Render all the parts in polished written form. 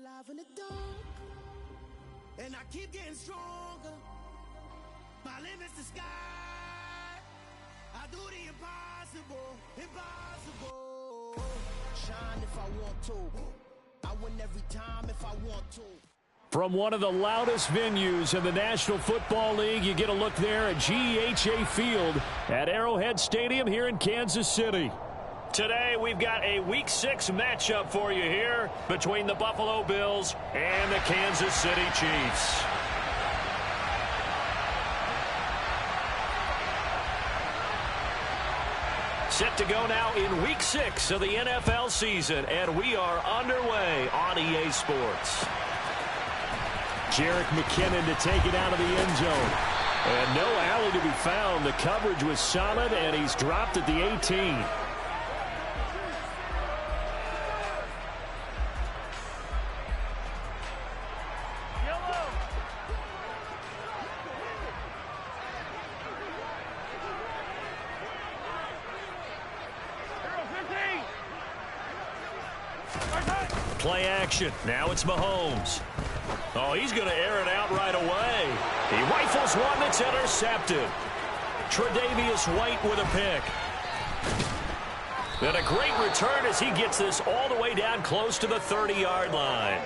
alive in the dark, and I keep getting stronger. My limit's the sky. I do the impossible, impossible. Shine if I want to. I win every time if I want to. From one of the loudest venues in the National Football League, you get a look there at GEHA Field at Arrowhead Stadium here in Kansas City. Today, we've got a Week 6 matchup for you here between the Buffalo Bills and the Kansas City Chiefs. Set to go now in Week 6 of the NFL season, and we are underway on EA Sports. Jerick McKinnon to take it out of the end zone. And no alley to be found. The coverage was solid, and he's dropped at the 18. Play action. Now it's Mahomes. Oh, he's going to air it out right away. He rifles one that's intercepted. Tre'Davious White with a pick. And a great return as he gets this all the way down close to the 30-yard line.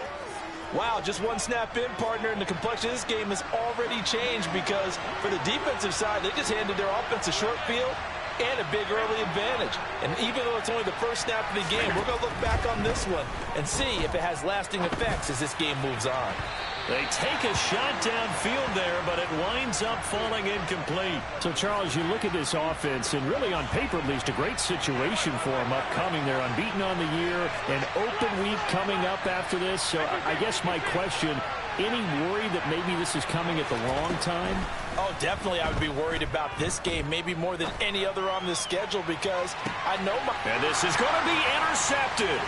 Wow, just one snap in, partner, and the complexion of this game has already changed because for the defensive side, they just handed their offense a short field and a big early advantage. And even though it's only the first snap of the game, we're going to look back on this one and see if it has lasting effects as this game moves on. They take a shot downfield there, but it winds up falling incomplete. So, Charles, you look at this offense, and really on paper, at least, a great situation for them upcoming. They're unbeaten on the year, an open week coming up after this. So I guess my question, any worry that maybe this is coming at the wrong time? Oh, definitely I would be worried about this game, maybe more than any other on the schedule because I know my... And this is going to be intercepted.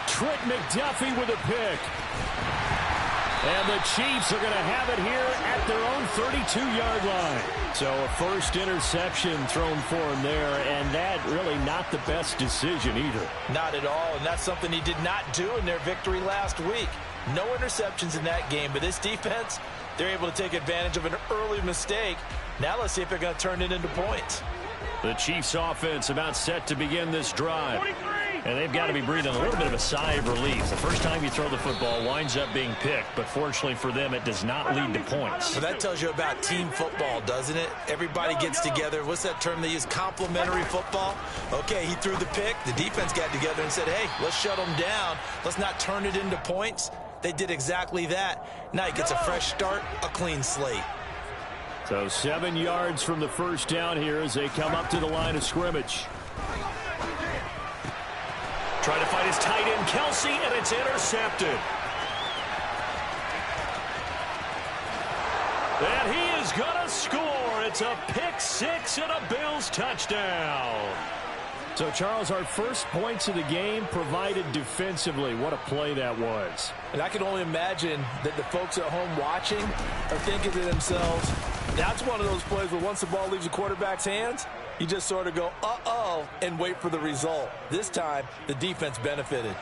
Trent McDuffie with a pick. And the Chiefs are going to have it here at their own 32-yard line. So a first interception thrown for him there, and that really not the best decision either. Not at all, and that's something he did not do in their victory last week. No interceptions in that game, but this defense, they're able to take advantage of an early mistake. Now let's see if they're going to turn it into points. The Chiefs offense about set to begin this drive. And they've got to be breathing a little bit of a sigh of relief. The first time you throw the football winds up being picked, but fortunately for them, it does not lead to points. Well, that tells you about team football, doesn't it? Everybody gets together. What's that term they use? Complementary football. Okay, he threw the pick. The defense got together and said, hey, let's shut them down. Let's not turn it into points. They did exactly that. Now he gets a fresh start, a clean slate. So 7 yards from the first down here as they come up to the line of scrimmage. Trying to find his tight end, Kelsey, and it's intercepted. And he is going to score. It's a pick six and a Bills touchdown. So, Charles, our first points of the game provided defensively. What a play that was. And I can only imagine that the folks at home watching are thinking to themselves, that's one of those plays where once the ball leaves the quarterback's hands, you just sort of go, uh-oh, and wait for the result. This time, the defense benefited.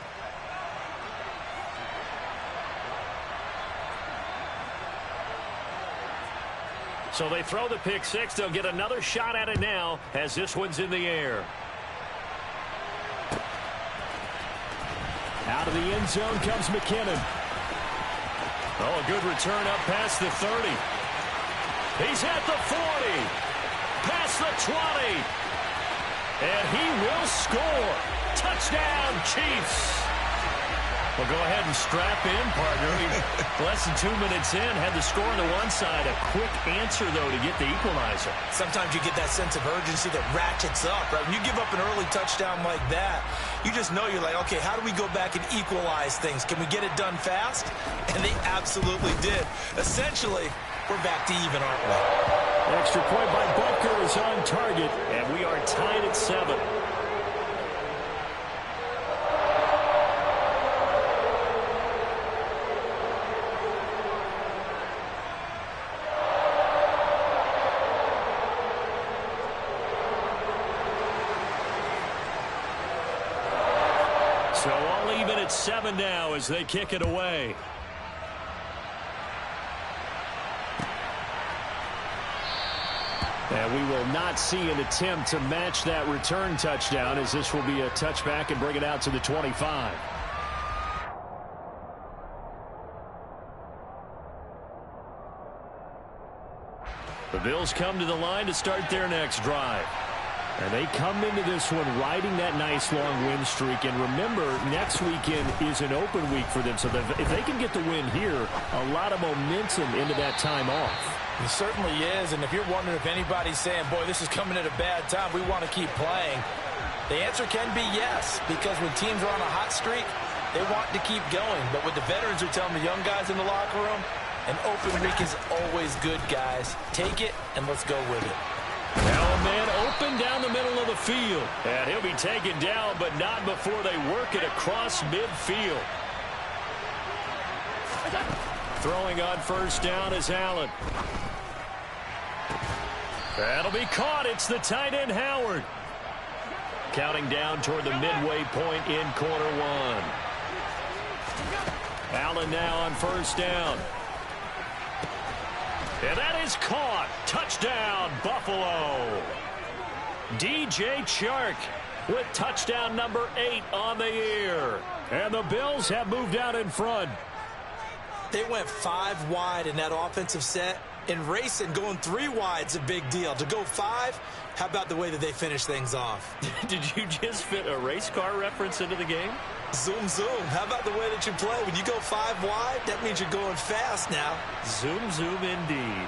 So they throw the pick six. They'll get another shot at it now as this one's in the air. Out of the end zone comes McKinnon. Oh, a good return up past the 30. He's at the 40. Past the 20. And he will score. Touchdown, Chiefs. Well, go ahead and strap in, partner. Less than 2 minutes in, had the score on the one side. A quick answer, though, to get the equalizer. Sometimes you get that sense of urgency that ratchets up, right? When you give up an early touchdown like that, you just know you're like, okay, how do we go back and equalize things? Can we get it done fast? And they absolutely did. Essentially, we're back to even, aren't we? Extra point by Butker is on target, and we are tied at 7. So all even at 7 now as they kick it away. And we will not see an attempt to match that return touchdown, as this will be a touchback and bring it out to the 25. The Bills come to the line to start their next drive. And they come into this one riding that nice long win streak. And remember, next weekend is an open week for them. So if they can get the win here, a lot of momentum into that time off. It certainly is. And if you're wondering if anybody's saying, boy, this is coming at a bad time, we want to keep playing, the answer can be yes. Because when teams are on a hot streak, they want to keep going. But what the veterans are telling the young guys in the locker room, an open week is always good, guys. Take it, and let's go with it. Now a man open down the middle of the field. And he'll be taken down, but not before they work it across midfield. Throwing on first down is Allen. That'll be caught. It's the tight end, Howard. Counting down toward the midway point in quarter one. Allen now on first down. And that is caught. Touchdown, Buffalo. DJ Chark with touchdown number 8 on the year. And the Bills have moved out in front. They went 5 wide in that offensive set. And racing, going 3 wide is a big deal. To go 5, how about the way that they finish things off? Did you just fit a race car reference into the game? Zoom, zoom. How about the way that you play? When you go 5 wide, that means you're going fast now. Zoom, zoom indeed.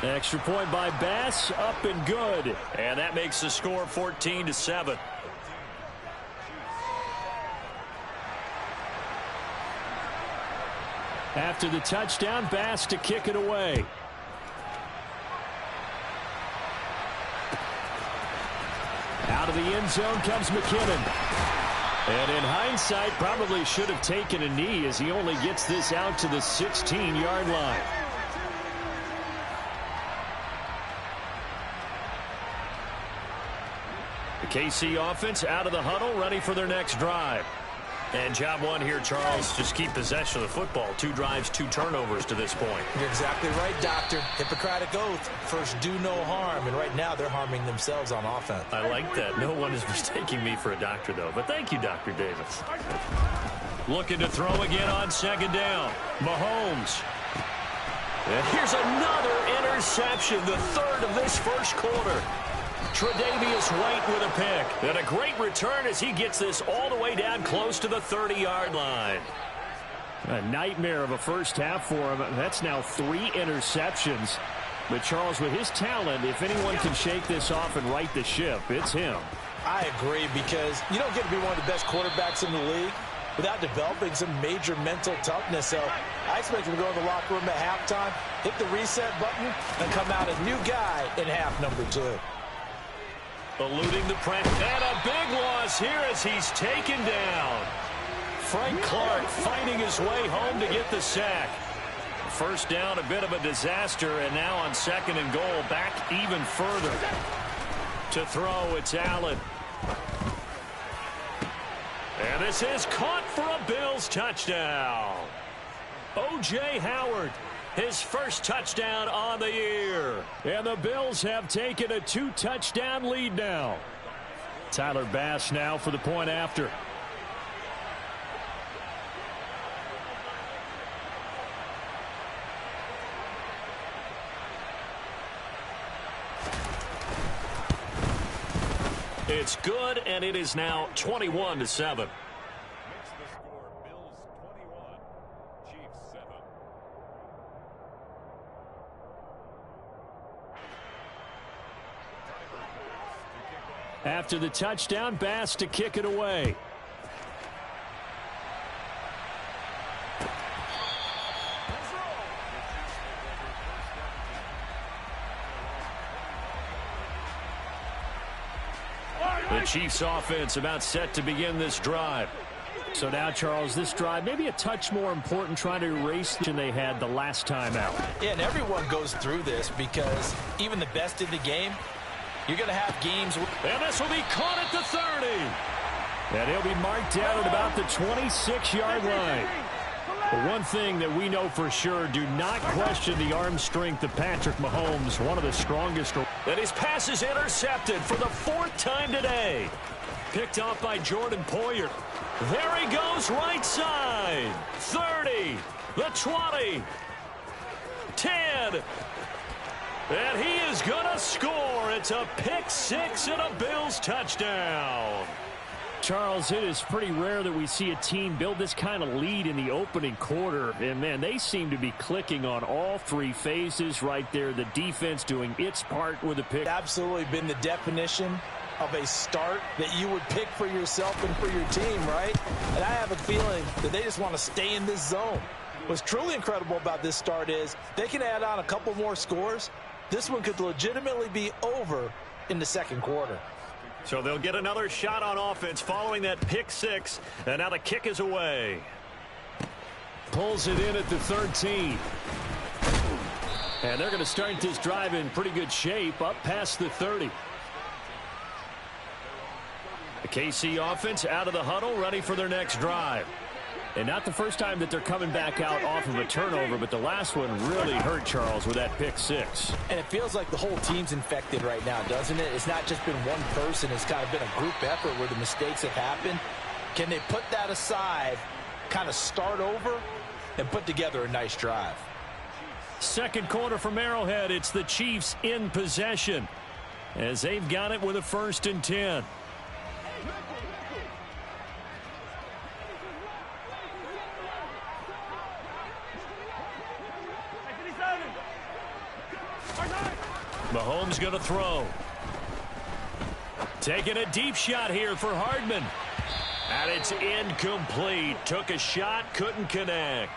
Extra point by Bass, up and good. And that makes the score 14-7. After the touchdown, Bass to kick it away. Out of the end zone comes McKinnon. And in hindsight, probably should have taken a knee as he only gets this out to the 16-yard line. The KC offense out of the huddle, ready for their next drive. And job one here, Charles, just keep possession of the football. 2 drives, 2 turnovers to this point. You're exactly right, Doctor. Hippocratic oath. First, do no harm. And right now, they're harming themselves on offense. I like that. No one is mistaking me for a doctor, though. But thank you, Dr. Davis. Looking to throw again on second down. Mahomes. And here's another interception, the 3rd of this first quarter. Tre'Davious White with a pick. And a great return as he gets this all the way down close to the 30-yard line. A nightmare of a first half for him. That's now 3 interceptions. But Charles, with his talent, if anyone can shake this off and right the ship, it's him. I agree, because you don't get to be one of the best quarterbacks in the league without developing some major mental toughness. So I expect him to go in the locker room at halftime, hit the reset button, and come out a new guy in half number 2. Eluding the press, and a big loss here as he's taken down. Frank Clark fighting his way home to get the sack. First down, a bit of a disaster, and now on second and goal, back even further. To throw, it's Allen. And this is caught for a Bills touchdown. O.J. Howard, his first touchdown on the year. And the Bills have taken a 2-touchdown lead now. Tyler Bass now for the point after. It's good, and it is now 21-7. After the touchdown, Bass to kick it away. The Chiefs offense about set to begin this drive. So now, Charles, this drive maybe a touch more important, trying to erase than they had the last time out. Yeah, and everyone goes through this because even the best in the game, you're going to have games. And this will be caught at the 30. And he'll be marked down at about the 26-yard line. But one thing that we know for sure, do not question the arm strength of Patrick Mahomes, one of the strongest. And his pass is intercepted for the 4th time today. Picked off by Jordan Poyer. There he goes, right side. 30, the 20, 10. And he is going to score. It's a pick 6 and a Bills touchdown. Charles, it is pretty rare that we see a team build this kind of lead in the opening quarter. And, man, they seem to be clicking on all 3 phases right there. The defense doing its part with a pick. Absolutely been the definition of a start that you would pick for yourself and for your team, right? And I have a feeling that they just want to stay in this zone. What's truly incredible about this start is they can add on a couple more scores. This one could legitimately be over in the second quarter. So they'll get another shot on offense following that pick 6. And now the kick is away. Pulls it in at the 13. And they're going to start this drive in pretty good shape up past the 30. The KC offense out of the huddle, ready for their next drive. And not the first time that they're coming back out off of a turnover, but the last one really hurt Charles with that pick 6. And it feels like the whole team's infected right now, doesn't it? It's not just been one person. It's kind of been a group effort where the mistakes have happened. Can they put that aside, kind of start over, and put together a nice drive? Second quarter from Arrowhead. It's the Chiefs in possession as they've got it with a 1st and 10. Mahomes going to throw. Taking a deep shot here for Hardman. And it's incomplete. Took a shot, couldn't connect.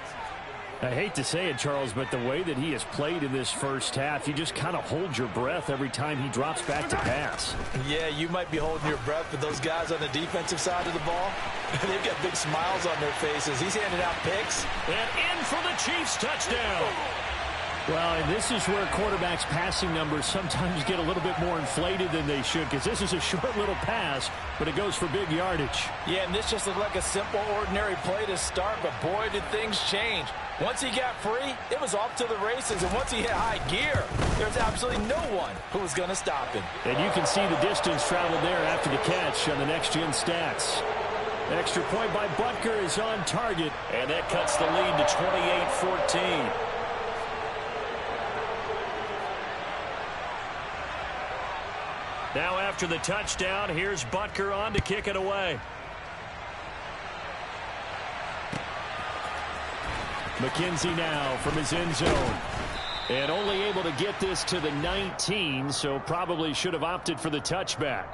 I hate to say it, Charles, but the way that he has played in this first half, you just kind of hold your breath every time he drops back to pass. Yeah, you might be holding your breath, but those guys on the defensive side of the ball, they've got big smiles on their faces. He's handing out picks. And in for the Chiefs touchdown. Well, and this is where quarterbacks' passing numbers sometimes get a little bit more inflated than they should, because this is a short little pass, but it goes for big yardage. Yeah, and this just looked like a simple, ordinary play to start, but boy, did things change. Once he got free, it was off to the races, and once he hit high gear, there's absolutely no one who was going to stop him. And you can see the distance traveled there after the catch on the next-gen stats. Extra point by Butker is on target, and that cuts the lead to 28-14. Now after the touchdown, here's Butker on to kick it away. McKenzie now from his end zone. And only able to get this to the 19, so probably should have opted for the touchback.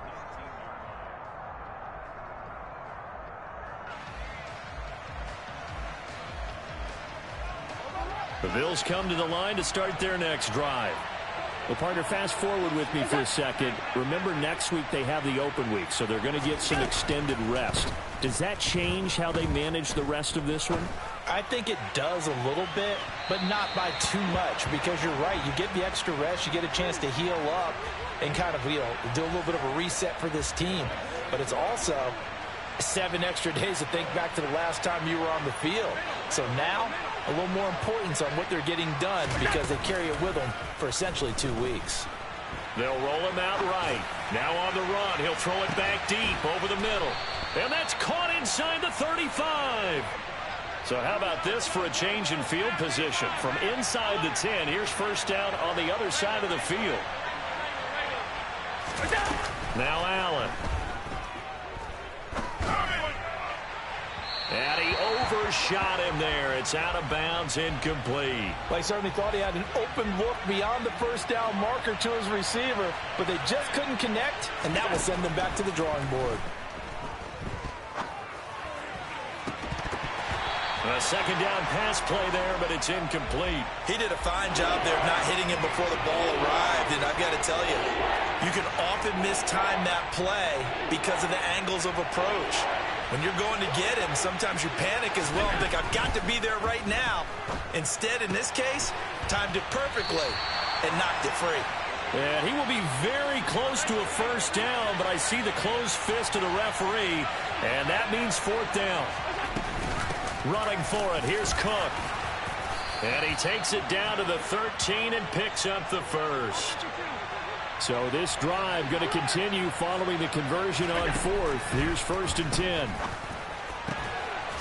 The Bills come to the line to start their next drive. Well, partner, fast forward with me for a second. Remember, next week they have the open week, so they're going to get some extended rest. Does that change how they manage the rest of this one? I think it does a little bit, but not by too much, because you're right. You get the extra rest, you get a chance to heal up and kind of, do a little bit of a reset for this team. But it's also 7 extra days to think back to the last time you were on the field. So now, a little more importance on what they're getting done because they carry it with them for essentially 2 weeks. They'll roll him out right. Now on the run. He'll throw it back deep over the middle. And that's caught inside the 35. So how about this for a change in field position? From inside the 10, here's first down on the other side of the field. Now Allen. And he overshot him there. It's out of bounds, incomplete. Well, he certainly thought he had an open look beyond the first down marker to his receiver, but they just couldn't connect, and that will send them back to the drawing board. A second down pass play there, but it's incomplete. He did a fine job there of not hitting him before the ball arrived, and I've got to tell you, you can often mistime that play because of the angles of approach. When you're going to get him, sometimes you panic as well and think, I've got to be there right now. Instead, in this case, timed it perfectly and knocked it free. And he will be very close to a first down, but I see the closed fist of the referee, and that means fourth down. Running for it, here's Cook. And he takes it down to the 13 and picks up the first. So this drive going to continue following the conversion on fourth. Here's 1st and 10.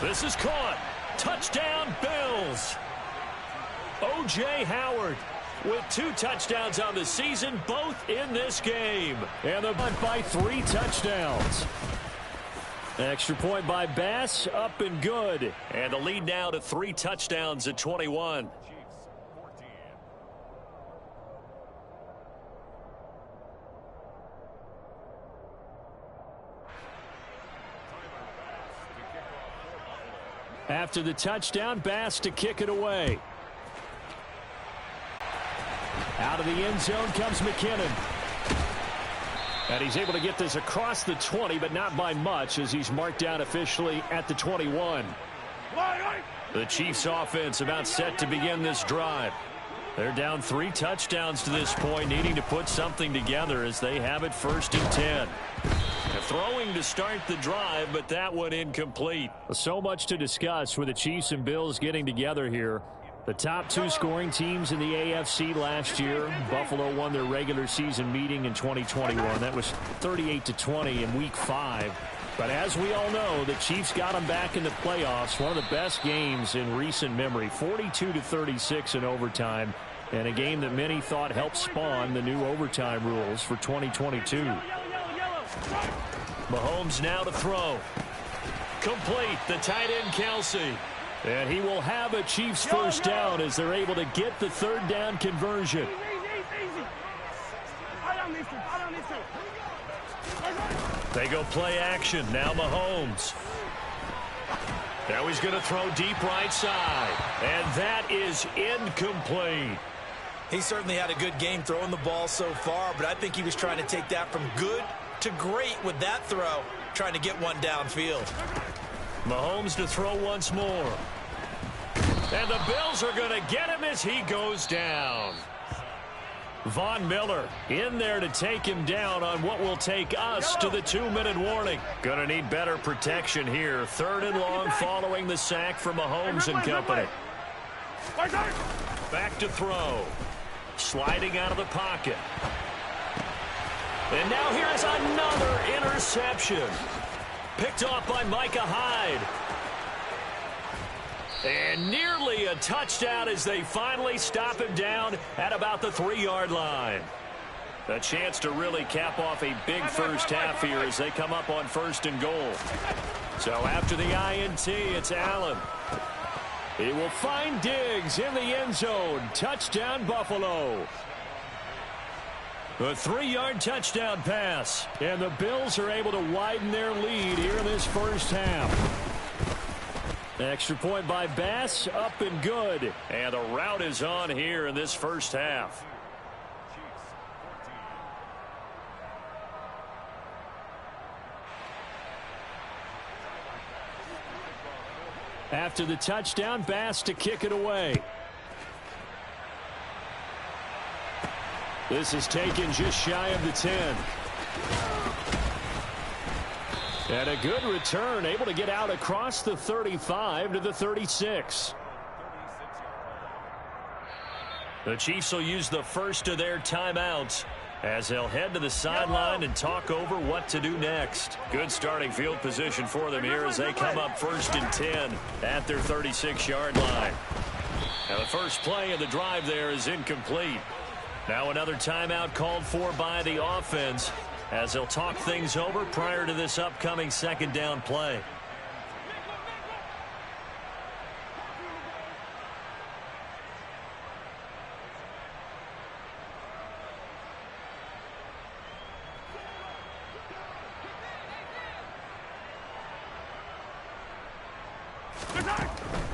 This is caught. Touchdown, Bills. O.J. Howard with 2 touchdowns on the season, both in this game. And they're by 3 touchdowns. Extra point by Bass, up and good. And the lead now to 3 touchdowns at 21. After the touchdown, Bass to kick it away. Out of the end zone comes McKinnon. And he's able to get this across the 20, but not by much, as he's marked down officially at the 21. The Chiefs offense about set to begin this drive. They're down 3 touchdowns to this point, needing to put something together as they have it 1st and 10. Throwing to start the drive, but that one incomplete. So much to discuss with the Chiefs and Bills getting together here. The top 2 scoring teams in the AFC last year. Buffalo won their regular season meeting in 2021. That was 38-20 in Week 5. But as we all know, the Chiefs got them back in the playoffs. One of the best games in recent memory. 42-36 in overtime. And a game that many thought helped spawn the new overtime rules for 2022. Mahomes now to throw. Complete, the tight end Kelsey. And he will have a Chiefs first down as they're able to get the 3rd down conversion. They go play action. Now Mahomes. Now he's going to throw deep right side. And that is incomplete. He certainly had a good game throwing the ball so far, but I think he was trying to take that from good to great with that throw, trying to get one downfield. Mahomes to throw once more. And the Bills are going to get him as he goes down. Von Miller in there to take him down on what will take us to the 2-minute warning. Going to need better protection here. 3rd and long following the sack from Mahomes and company. Back to throw. Sliding out of the pocket. And now here's another interception. Picked off by Micah Hyde. And nearly a touchdown as they finally stop him down at about the 3-yard line. A chance to really cap off a big first half here as they come up on 1st and goal. So after the INT, it's Allen. He will find Diggs in the end zone. Touchdown, Buffalo. A 3-yard touchdown pass. And the Bills are able to widen their lead here in this first half. Extra point by Bass, up and good. And the route is on here in this first half. After the touchdown, Bass to kick it away. This is taken just shy of the 10. And a good return, able to get out across the 35 to the 36. The Chiefs will use the first of their timeouts as they'll head to the sideline and talk over what to do next. Good starting field position for them here as they come up 1st and 10 at their 36-yard line. Now the first play of the drive there is incomplete. Now another timeout called for by the offense as they'll talk things over prior to this upcoming 2nd down play.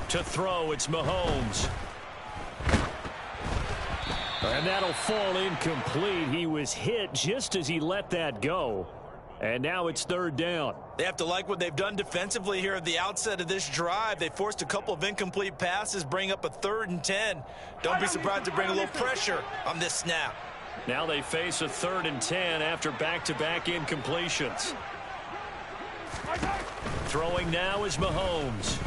To throw, it's Mahomes. And that'll fall incomplete. He was hit just as he let that go. And now it's third down. They have to like what they've done defensively here at the outset of this drive. They forced a couple of incomplete passes, bring up a 3rd and 10. Don't be surprised to bring a little pressure on this snap. Now they face a 3rd and 10 after back-to-back incompletions. Throwing now is Mahomes.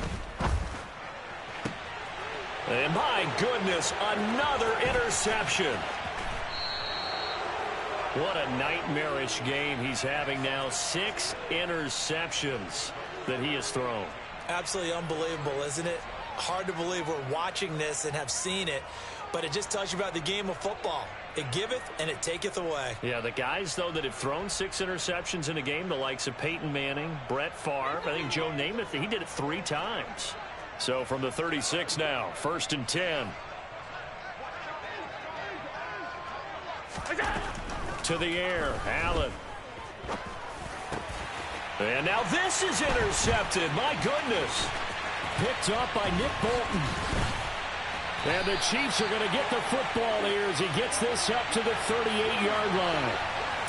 And my goodness, another interception. What a nightmarish game he's having now. 6 interceptions that he has thrown. Absolutely unbelievable, isn't it? Hard to believe we're watching this and have seen it, but it just tells you about the game of football. It giveth and it taketh away. Yeah, the guys, though, that have thrown 6 interceptions in a game, the likes of Peyton Manning, Brett Favre, I think Joe Namath, he did it 3 times. So from the 36 now, 1st and 10. To the air, Allen. And now this is intercepted. My goodness. Picked up by Nick Bolton. And the Chiefs are going to get the football here as he gets this up to the 38-yard line.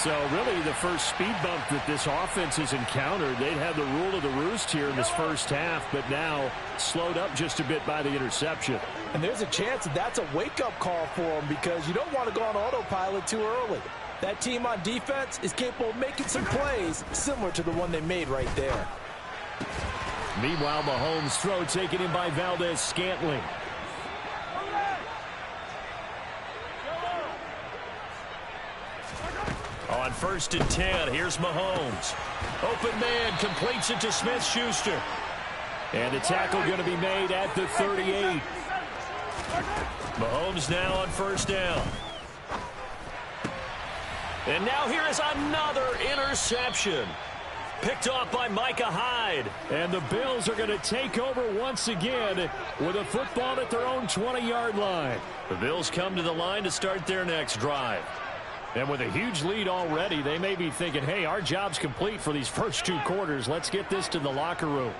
So really the first speed bump that this offense has encountered. They'd had the rule of the roost here in this first half, but now slowed up just a bit by the interception. And there's a chance that that's a wake-up call for them because you don't want to go on autopilot too early. That team on defense is capable of making some plays similar to the one they made right there. Meanwhile, Mahomes' throw taken in by Valdez-Scantling. On 1st and 10, here's Mahomes. Open man, completes it to Smith-Schuster. And the tackle going to be made at the 38. Mahomes now on 1st down. And now here is another interception. Picked off by Micah Hyde. And the Bills are going to take over once again with a football at their own 20-yard line. The Bills come to the line to start their next drive. And with a huge lead already, they may be thinking, hey, our job's complete for these first 2 quarters. Let's get this to the locker room.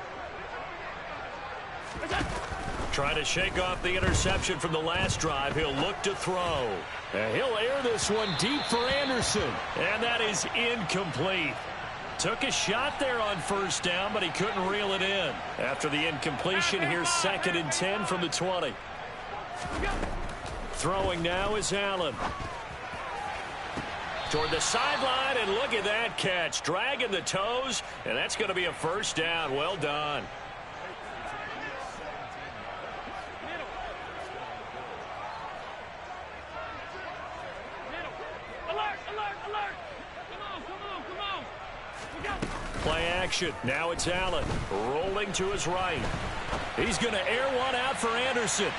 Trying to shake off the interception from the last drive. He'll look to throw. And he'll air this one deep for Anderson. And that is incomplete. Took a shot there on 1st down, but he couldn't reel it in. After the incompletion, here's 2nd and 10 from the 20. Throwing now is Allen. Toward the sideline, and look at that catch. Dragging the toes, and that's going to be a 1st down. Well done. Play action. Now it's Allen. Rolling to his right. He's going to air one out for Anderson.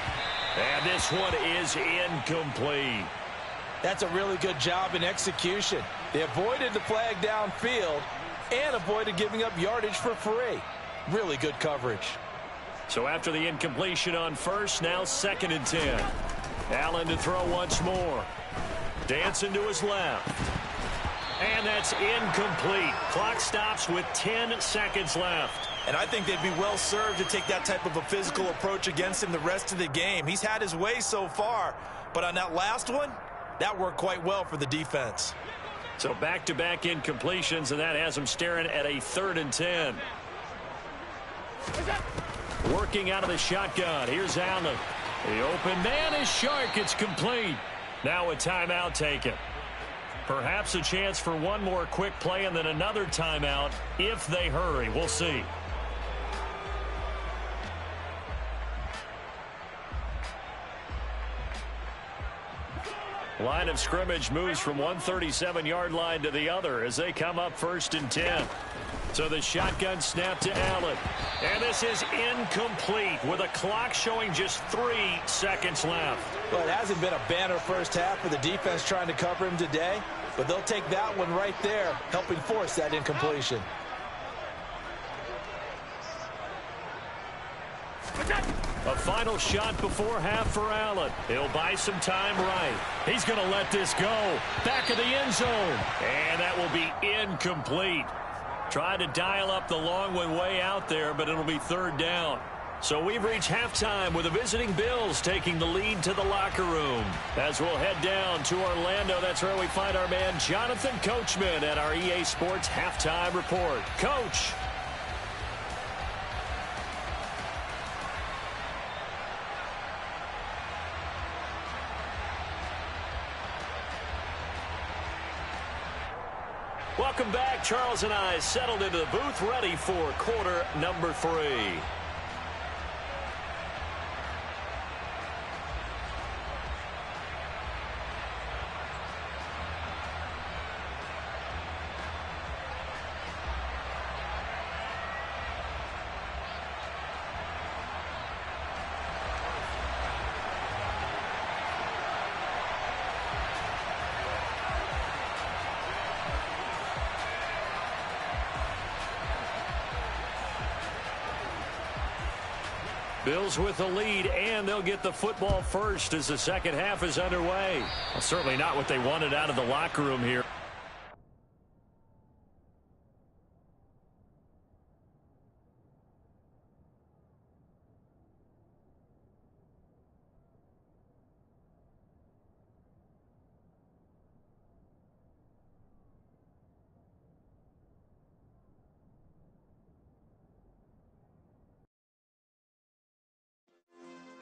And this one is incomplete. That's a really good job in execution. They avoided the flag downfield and avoided giving up yardage for free. Really good coverage. So after the incompletion on 1st, now 2nd and 10. Allen to throw once more. Dancing to his left. And that's incomplete. Clock stops with 10 seconds left. And I think they'd be well served to take that type of a physical approach against him the rest of the game. He's had his way so far, but on that last one, that worked quite well for the defense. So back-to-back incompletions, and that has him staring at a 3rd and 10. Working out of the shotgun. Here's Allen. The open man is Shark. It's complete. Now a timeout taken. Perhaps a chance for one more quick play and then another timeout if they hurry. We'll see. Line of scrimmage moves from one 37-yard line to the other as they come up 1st and 10. So the shotgun snap to Allen. And this is incomplete with a clock showing just 3 seconds left. Well, it hasn't been a banner first half for the defense trying to cover him today, but they'll take that one right there, helping force that incompletion. A final shot before half for Allen. He'll buy some time right. He's going to let this go. Back of the end zone. And that will be incomplete. Tried to dial up the long one way out there, but it'll be 3rd down. So we've reached halftime with the visiting Bills taking the lead to the locker room. As we'll head down to Orlando, that's where we find our man Jonathan Coachman at our EA Sports Halftime Report. Coach. Welcome back. Charles and I settled into the booth ready for quarter number 3. Bills with the lead, and they'll get the football first as the second half is underway. Well, certainly not what they wanted out of the locker room here.